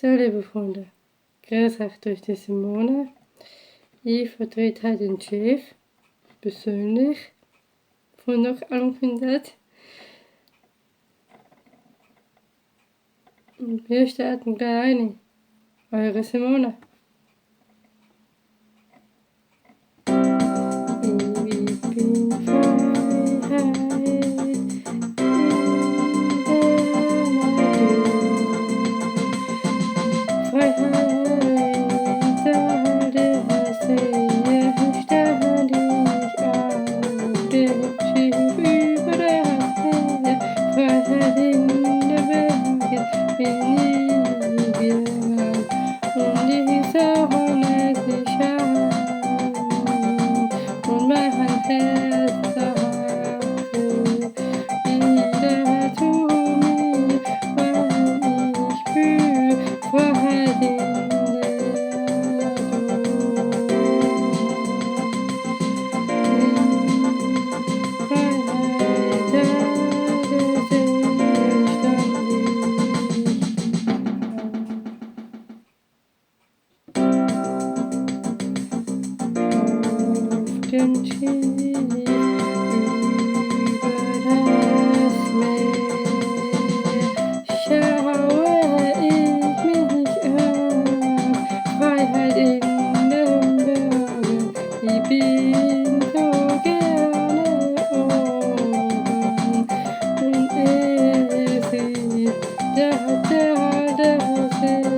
So, liebe Freunde, grüß euch durch die Simone. Ich vertrete heute den Chef, persönlich, von noch anfindet. Und wir starten gleich rein. Eure Simone. Ich bin Freiheit in der Natur. Freiheit, alle sehe ständig auf dem Schiff über der See. Freiheit in der Welt bin ich gewandt und die Sonne sie scheint und mein Herz sagte wieder zu mir, weil ich fühle Freiheit in der Natur. Freiheit, alle sehe ständig auf dem Schiff über das Meer. Schaue ich mich an, Freiheit in den Bergen, ich bin so gerne oben. Und es ist da, da, da,